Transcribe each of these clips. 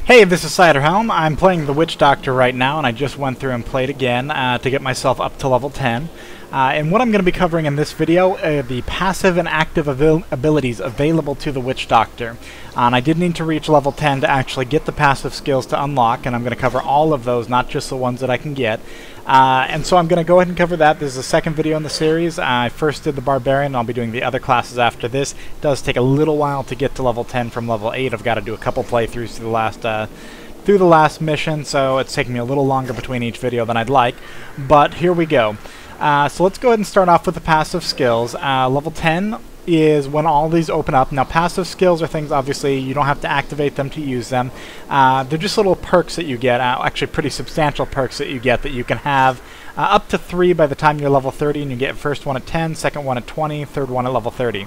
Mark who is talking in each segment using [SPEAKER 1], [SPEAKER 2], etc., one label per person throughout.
[SPEAKER 1] Hey, this is Ciderhelm. I'm playing the Witch Doctor right now, and I just went through and played again to get myself up to level 10. And what I'm going to be covering in this video are the passive and active abilities available to the Witch Doctor. And I did need to reach level 10 to actually get the passive skills to unlock, and I'm going to cover all of those, not just the ones that I can get. And so I'm going to go ahead and cover that. This is the second video in the series. I first did the Barbarian, and I'll be doing the other classes after this. It does take a little while to get to level 10 from level 8. I've got to do a couple playthroughs through the last mission, so it's taking me a little longer between each video than I'd like. But here we go. So let's go ahead and start off with the passive skills. Level 10 is when all these open up. Now, passive skills are things, obviously, you don't have to activate them to use them. They're just little perks that you get, actually pretty substantial perks that you get that you can have up to 3 by the time you're level 30, and you get first one at 10, second one at 20, third one at level 30.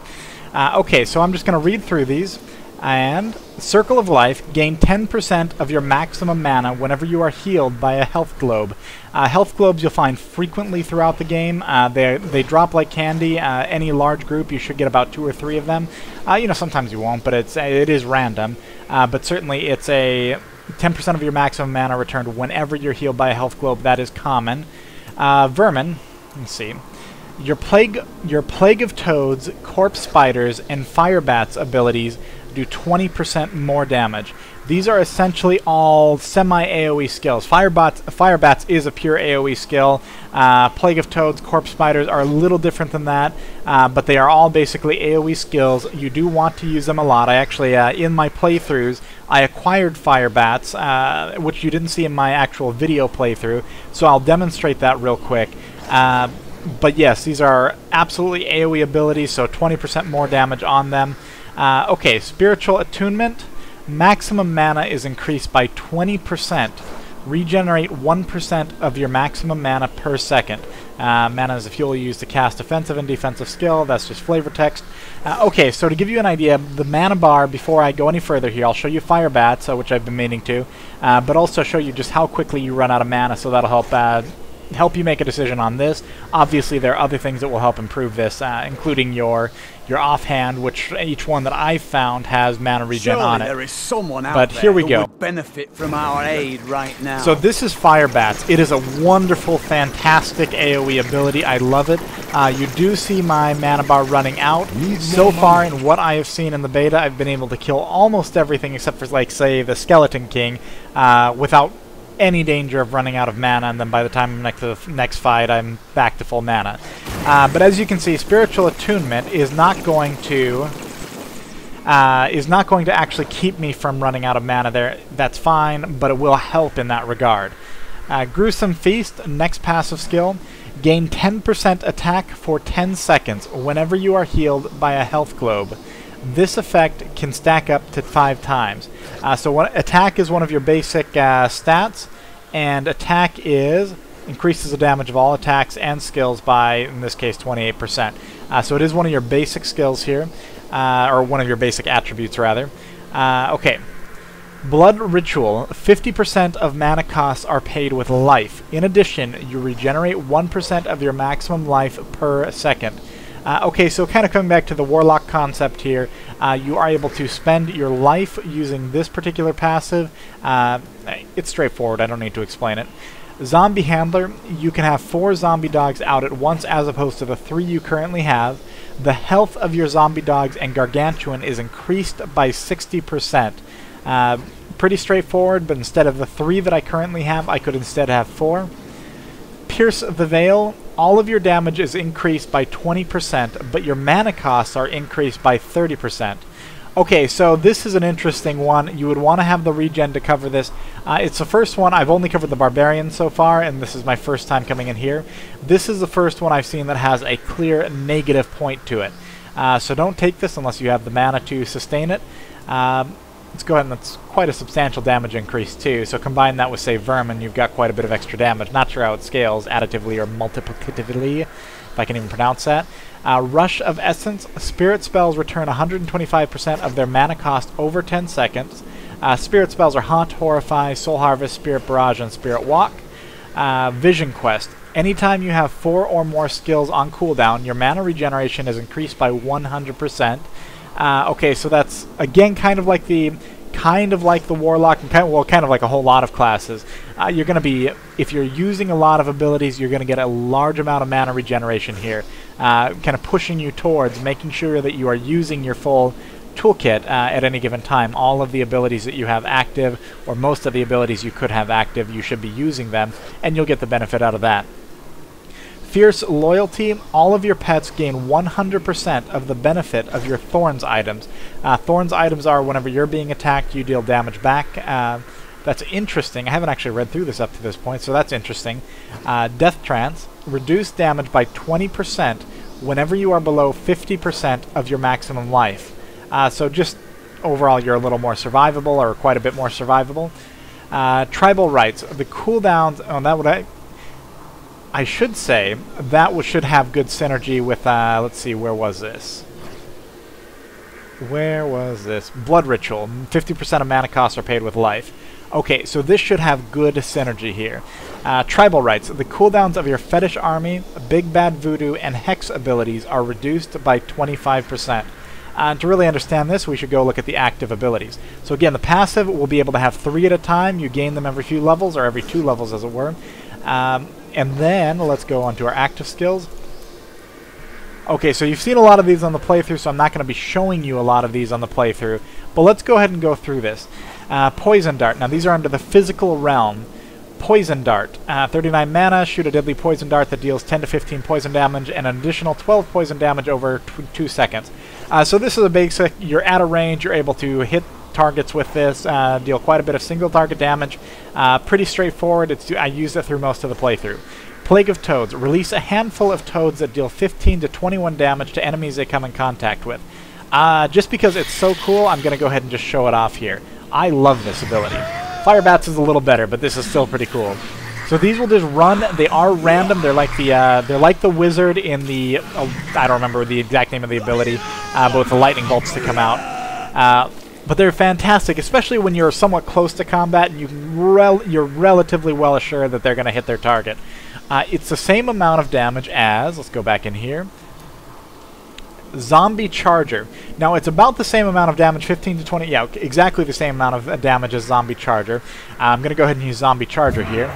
[SPEAKER 1] Okay, so I'm just going to read through these. And Circle of Life, gain 10% of your maximum mana whenever you are healed by a health globe. Health globes you'll find frequently throughout the game. They drop like candy. Any large group, you should get about 2 or 3 of them. You know, sometimes you won't, but it is random. But certainly it's a 10% of your maximum mana returned whenever you're healed by a health globe. That is common. Vermin, let's see. Your Plague of Toads, Corpse Spiders, and Fire Bats abilities do 20% more damage. These are essentially all semi-AoE skills. Fire Bats is a pure AoE skill. Plague of Toads, Corpse Spiders are a little different than that, but they are all basically AoE skills. You do want to use them a lot. I actually, in my playthroughs, I acquired Fire Bats, which you didn't see in my actual video playthrough, so I'll demonstrate that real quick. But yes, these are absolutely AoE abilities, so 20% more damage on them. Okay, Spiritual Attunement. Maximum mana is increased by 20%. Regenerate 1% of your maximum mana per second. Mana is a fuel used to cast offensive and defensive skill. That's just flavor text. Okay, so to give you an idea, the mana bar, before I go any further here, I'll show you Fire Bats, which I've been meaning to, but also show you just how quickly you run out of mana, so that'll help you make a decision on this. Obviously, there are other things that will help improve this, including your offhand, which each one that I've found has mana regen on it.
[SPEAKER 2] There is someone out
[SPEAKER 1] but
[SPEAKER 2] there
[SPEAKER 1] here we
[SPEAKER 2] who
[SPEAKER 1] go.
[SPEAKER 2] would benefit from our aid right now.
[SPEAKER 1] So this is Fire Bats. It is a wonderful, fantastic AoE ability. I love it. You do see my mana bar running out. So far, in what I have seen in the beta, I've been able to kill almost everything except for, like, say, the Skeleton King without any danger of running out of mana, and then by the time I'm next to the next fight, I'm back to full mana. But as you can see, Spiritual Attunement is not going to actually keep me from running out of mana there. That's fine, but it will help in that regard. Gruesome Feast, next passive skill. Gain 10% attack for 10 seconds whenever you are healed by a health globe. This effect can stack up to 5 times. So attack is one of your basic stats, and attack increases the damage of all attacks and skills by, in this case, 28%. So it is one of your basic skills here, or one of your basic attributes, rather. Okay. Blood Ritual. 50% of mana costs are paid with life. In addition, you regenerate 1% of your maximum life per second. Okay, so kind of coming back to the Warlock concept here, you are able to spend your life using this particular passive. It's straightforward, I don't need to explain it. Zombie Handler, you can have 4 zombie dogs out at once as opposed to the 3 you currently have. The health of your zombie dogs and Gargantuan is increased by 60%. Pretty straightforward, but instead of the 3 that I currently have, I could instead have 4. Pierce the Veil. All of your damage is increased by 20%, but your mana costs are increased by 30%. Okay, so this is an interesting one. You would want to have the regen to cover this. It's the first one. I've only covered the Barbarian so far, and this is my first time coming in here. This is the first one I've seen that has a clear negative point to it. So don't take this unless you have the mana to sustain it. Let's go ahead, and that's quite a substantial damage increase too. So combine that with, say, Vermin, you've got quite a bit of extra damage. Not sure how it scales, additively or multiplicatively, if I can even pronounce that. Rush of Essence. Spirit spells return 125% of their mana cost over 10 seconds. Spirit spells are Haunt, Horrify, Soul Harvest, Spirit Barrage, and Spirit Walk. Vision Quest. Anytime you have 4 or more skills on cooldown, your mana regeneration is increased by 100%. Okay, so that's, again, kind of like the kind of like the Warlock, and kind of like a whole lot of classes. You're going to be, if you're using a lot of abilities, you're going to get a large amount of mana regeneration here, kind of pushing you towards making sure that you are using your full toolkit at any given time. All of the abilities that you have active, or most of the abilities you could have active, you should be using them, and you'll get the benefit out of that. Fierce Loyalty, all of your pets gain 100% of the benefit of your Thorns items. Thorns items are whenever you're being attacked, you deal damage back. That's interesting. I haven't actually read through this up to this point, so that's interesting. Death Trance, reduce damage by 20% whenever you are below 50% of your maximum life. So just overall, you're a little more survivable, or quite a bit more survivable. Tribal Rights, the cooldowns on that would I should say that should have good synergy with, let's see, where was this? Where was this? Blood Ritual. 50% of mana costs are paid with life. Okay, so this should have good synergy here. Tribal Rights. The cooldowns of your Fetish Army, Big Bad Voodoo, and Hex abilities are reduced by 25%. To really understand this, we should go look at the active abilities. So again, the passive will be able to have 3 at a time. You gain them every few levels, or every 2 levels as it were. And then, let's go on to our active skills. Okay, so you've seen a lot of these on the playthrough, so I'm not going to be showing you a lot of these on the playthrough. But let's go ahead and go through this. Poison Dart. Now, these are under the physical realm. Poison Dart. 39 mana, shoot a deadly poison dart that deals 10 to 15 poison damage, and an additional 12 poison damage over 2 seconds. So this is a basic, you're at a range, you're able to hit targets with this, deal quite a bit of single target damage. Pretty straightforward. I used it through most of the playthrough. Plague of Toads. Release a handful of toads that deal 15 to 21 damage to enemies they come in contact with. Just because it's so cool, I'm going to go ahead and just show it off here. I love this ability. Fire Bats is a little better, but this is still pretty cool. So these will just run. They are random. They're like the wizard in the I don't remember the exact name of the ability, but with the lightning bolts to come out. But they're fantastic, especially when you're somewhat close to combat and you're relatively well assured that they're going to hit their target. It's the same amount of damage as, let's go back in here, Zombie Charger. Now, it's about the same amount of damage, 15 to 20, yeah, exactly the same amount of damage as Zombie Charger. I'm going to go ahead and use Zombie Charger here.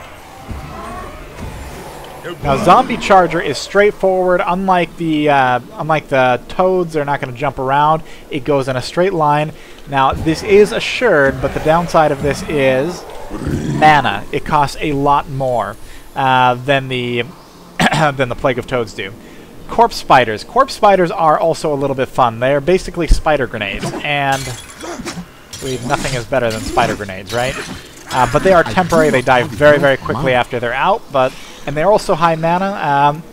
[SPEAKER 1] Now, Zombie Charger is straightforward. Unlike the toads, they're not going to jump around. It goes in a straight line. Now, this is assured, but the downside of this is mana. It costs a lot more than the Plague of Toads do. Corpse Spiders. Corpse Spiders are also a little bit fun. They're basically spider grenades, and nothing is better than spider grenades, right? But they are temporary. They die very, very quickly after they're out, and they're also high mana.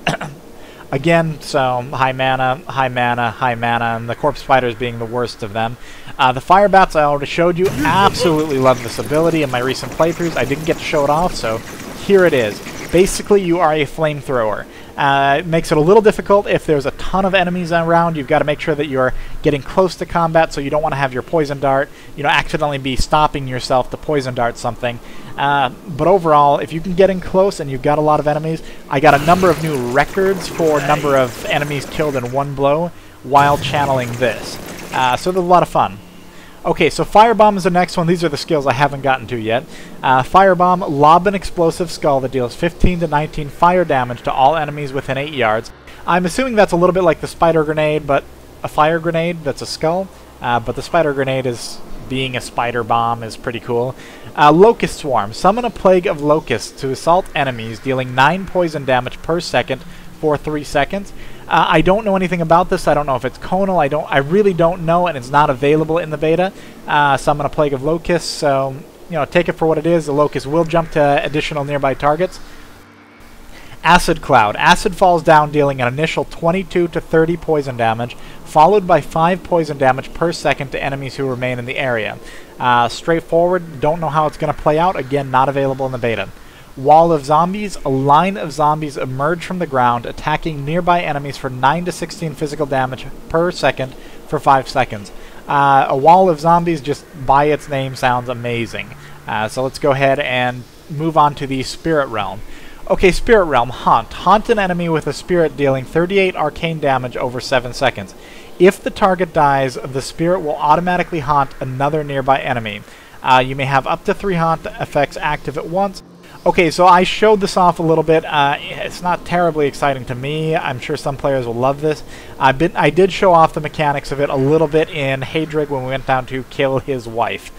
[SPEAKER 1] Again, so high mana, high mana, high mana, and the Corpse Spiders being the worst of them. The Fire Bats I already showed you. Absolutely love this ability in my recent playthroughs. I didn't get to show it off, so here it is. Basically, you are a flamethrower. It makes it a little difficult if there's a ton of enemies around. You've got to make sure that you're getting close to combat, so you don't want to have your poison dart, accidentally be stopping yourself to poison dart something. But overall, if you can get in close and you've got a lot of enemies, I got a number of new records for number of enemies killed in one blow while channeling this. So they're a lot of fun. Okay, so Firebomb is the next one. These are the skills I haven't gotten to yet. Firebomb, lob an explosive skull that deals 15 to 19 fire damage to all enemies within 8 yards. I'm assuming that's a little bit like the spider grenade, but a fire grenade that's a skull. But the spider grenade is being a spider bomb is pretty cool. Locust Swarm, summon a plague of locusts to assault enemies, dealing 9 poison damage per second for 3 seconds. I don't know anything about this. I don't know if it's conal. I really don't know, and it's not available in the beta. Summon a plague of locusts, so take it for what it is. The locusts will jump to additional nearby targets. Acid Cloud. Acid falls down, dealing an initial 22 to 30 poison damage, followed by 5 poison damage per second to enemies who remain in the area. Straightforward. Don't know how it's going to play out. Again, not available in the beta. Wall of Zombies. A line of zombies emerge from the ground, attacking nearby enemies for 9 to 16 physical damage per second for 5 seconds. A wall of zombies, just by its name, sounds amazing. So let's go ahead and move on to the Spirit Realm. Okay, Spirit Realm, Haunt. Haunt an enemy with a spirit, dealing 38 arcane damage over 7 seconds. If the target dies, the spirit will automatically haunt another nearby enemy. You may have up to 3 haunt effects active at once. Okay, so I showed this off a little bit. It's not terribly exciting to me. I'm sure some players will love this. I did show off the mechanics of it a little bit in Hadrig when we went down to kill his wife.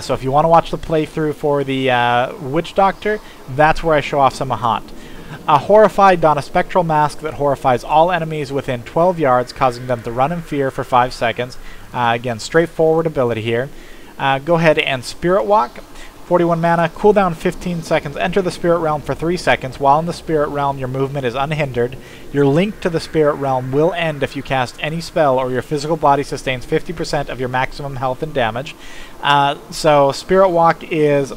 [SPEAKER 1] So if you want to watch the playthrough for the Witch Doctor, that's where I show off some haunt. Horrified, don a spectral mask that horrifies all enemies within 12 yards, causing them to run in fear for 5 seconds. Again, straightforward ability here. Go ahead and Spirit Walk. 41 mana, cooldown 15 seconds, enter the Spirit Realm for 3 seconds. While in the Spirit Realm, your movement is unhindered. Your link to the Spirit Realm will end if you cast any spell or your physical body sustains 50% of your maximum health and damage. So Spirit Walk is...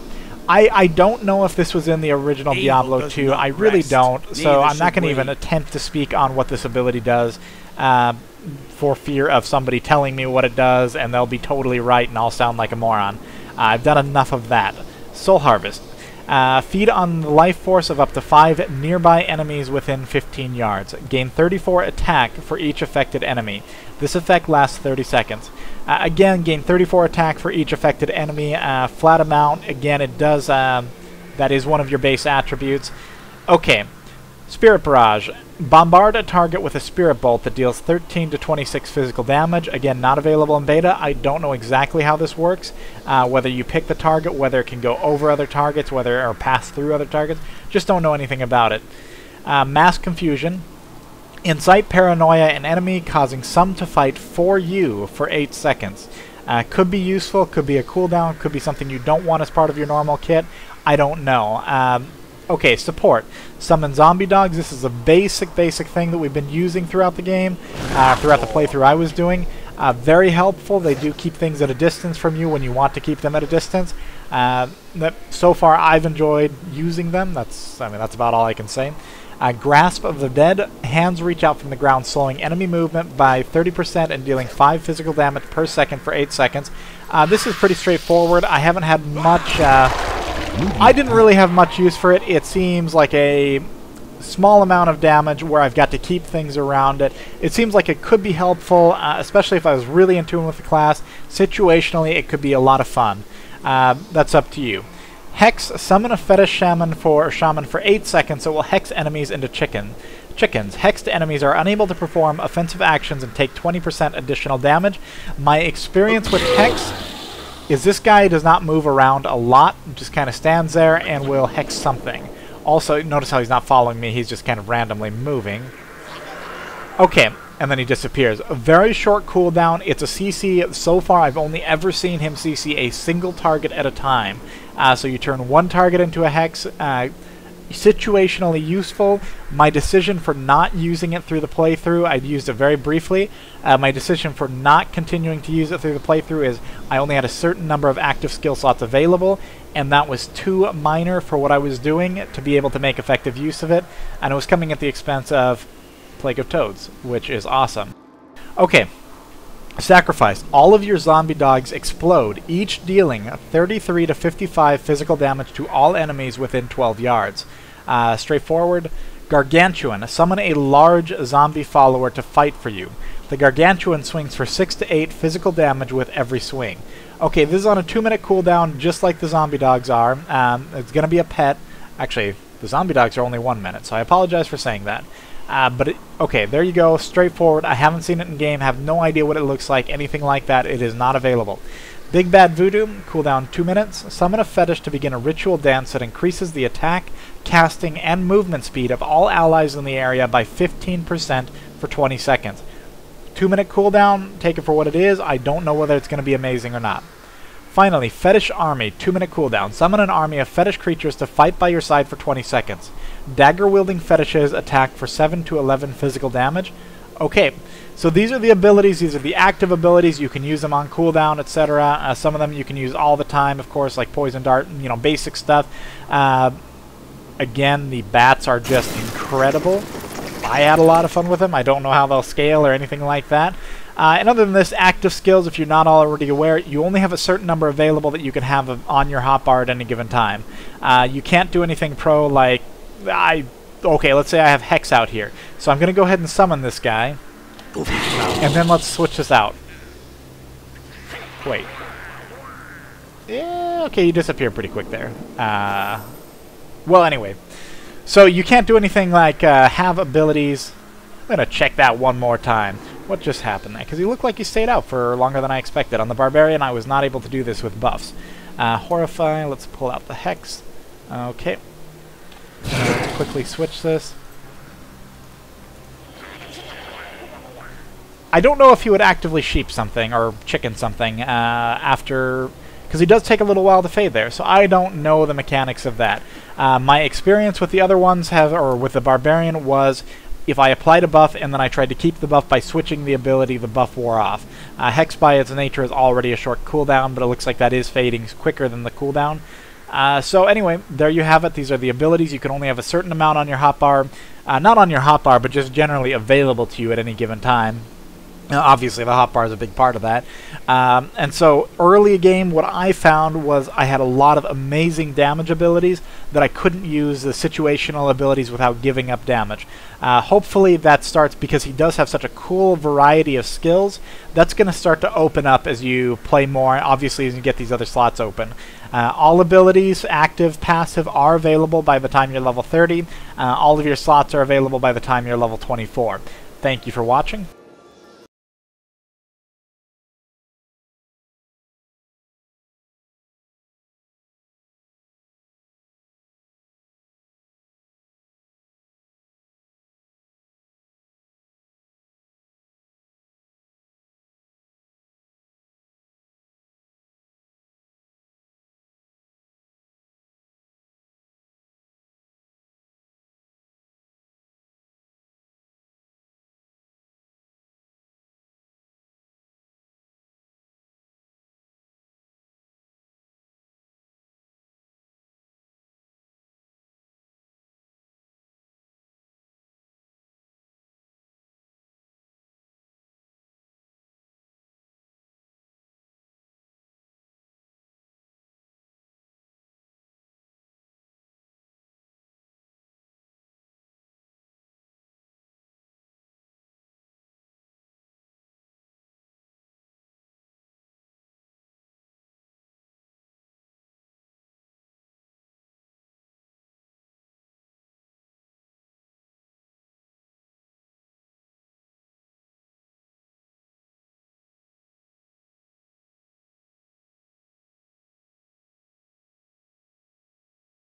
[SPEAKER 1] I don't know if this was in the original Diablo 2. I really don't, so I'm not going to even attempt to speak on what this ability does for fear of somebody telling me what it does, and they'll be totally right and I'll sound like a moron. I've done enough of that. Soul Harvest. Feed on the life force of up to 5 nearby enemies within 15 yards. Gain 34 attack for each affected enemy. This effect lasts 30 seconds. Again, gain 34 attack for each affected enemy. Flat amount. Again, it does... that is one of your base attributes. Okay. Spirit Barrage. Bombard a target with a Spirit Bolt that deals 13 to 26 physical damage. Again, not available in beta. I don't know exactly how this works. Whether you pick the target, whether it can go over other targets, whether or pass through other targets. Just don't know anything about it. Mass Confusion. Incite paranoia an enemy, causing some to fight for you for 8 seconds. Could be useful, could be a cooldown, could be something you don't want as part of your normal kit. I don't know. Okay, support. Summon zombie dogs. This is a basic thing that we've been using throughout the game, throughout the playthrough I was doing. Very helpful. They do keep things at a distance from you when you want to keep them at a distance. So far, I've enjoyed using them. That's about all I can say. Grasp of the Dead. Hands reach out from the ground, slowing enemy movement by 30% and dealing 5 physical damage per second for 8 seconds. This is pretty straightforward. I haven't had much... I didn't really have much use for it. It seems like a small amount of damage where I've got to keep things around it. It seems like it could be helpful, especially if I was really in tune with the class. Situationally, it could be a lot of fun. That's up to you. Hex. Summon a fetish shaman for 8 seconds. It will hex enemies into chickens. Hexed enemies are unable to perform offensive actions and take 20% additional damage. My experience with Hex is this guy does not move around a lot, just kind of stands there and will hex something. Also, notice how he's not following me, he's just kind of randomly moving. Okay, and then he disappears. A very short cooldown. It's a CC. So far, I've only ever seen him CC a single target at a time. So you turn one target into a hex. Situationally useful. My decision for not using it through the playthrough, I used it very briefly. My decision for not continuing to use it through the playthrough is I only had a certain number of active skill slots available, and that was too minor for what I was doing to be able to make effective use of it, and it was coming at the expense of Plague of Toads, which is awesome. Okay. Sacrifice. All of your zombie dogs explode, each dealing 33 to 55 physical damage to all enemies within 12 yards. Straightforward. Gargantuan. Summon a large zombie follower to fight for you. The Gargantuan swings for 6 to 8 physical damage with every swing. Okay, this is on a 2-minute cooldown, just like the zombie dogs are. It's going to be a pet. Actually, the zombie dogs are only 1 minute, so I apologize for saying that. Okay, there you go, straightforward. I haven't seen it in game, have no idea what it looks like, anything like that. It is not available. Big Bad Voodoo, cooldown 2 minutes. Summon a fetish to begin a ritual dance that increases the attack, casting, and movement speed of all allies in the area by 15% for 20 seconds. 2-minute cooldown, take it for what it is. I don't know whether it's going to be amazing or not. Finally, Fetish Army, 2-minute cooldown. Summon an army of fetish creatures to fight by your side for 20 seconds. Dagger-wielding fetishes attack for 7 to 11 physical damage. Okay, so these are the abilities. These are the active abilities. You can use them on cooldown, etc. Some of them you can use all the time, of course, like Poison Dart, basic stuff. Again, the bats are just incredible. I had a lot of fun with them. I don't know how they'll scale or anything like that. And other than this, active skills, if you're not already aware, you only have a certain number available that you can have on your hotbar at any given time. You can't do anything pro like... Okay, let's say I have Hex out here. So I'm going to go ahead and summon this guy. And then let's switch this out. Wait. Yeah, okay, you disappear pretty quick there. Well, anyway. So you can't do anything like have abilities. I'm going to check that one more time. What just happened there? Because he looked like he stayed out for longer than I expected. On the Barbarian, I was not able to do this with buffs. Horrify, let's pull out the Hex. Okay. Let's quickly switch this. I don't know if he would actively sheep something or chicken something after... Because he does take a little while to fade there, so I don't know the mechanics of that. My experience with the other ones or with the Barbarian was if I applied a buff and then I tried to keep the buff by switching the ability, the buff wore off. Hex by its nature is already a short cooldown, but it looks like that is fading quicker than the cooldown. So anyway, there you have it. These are the abilities. You can only have a certain amount on your hotbar. Not on your hotbar, but just generally available to you at any given time. Obviously, the hotbar is a big part of that. And so, early game, what I found was I had a lot of amazing damage abilities that I couldn't use the situational abilities without giving up damage. Hopefully that starts, because he does have such a cool variety of skills, that's going to start to open up as you play more, obviously as you get these other slots open. All abilities, active, passive, are available by the time you're level 30. All of your slots are available by the time you're level 24. Thank you for watching.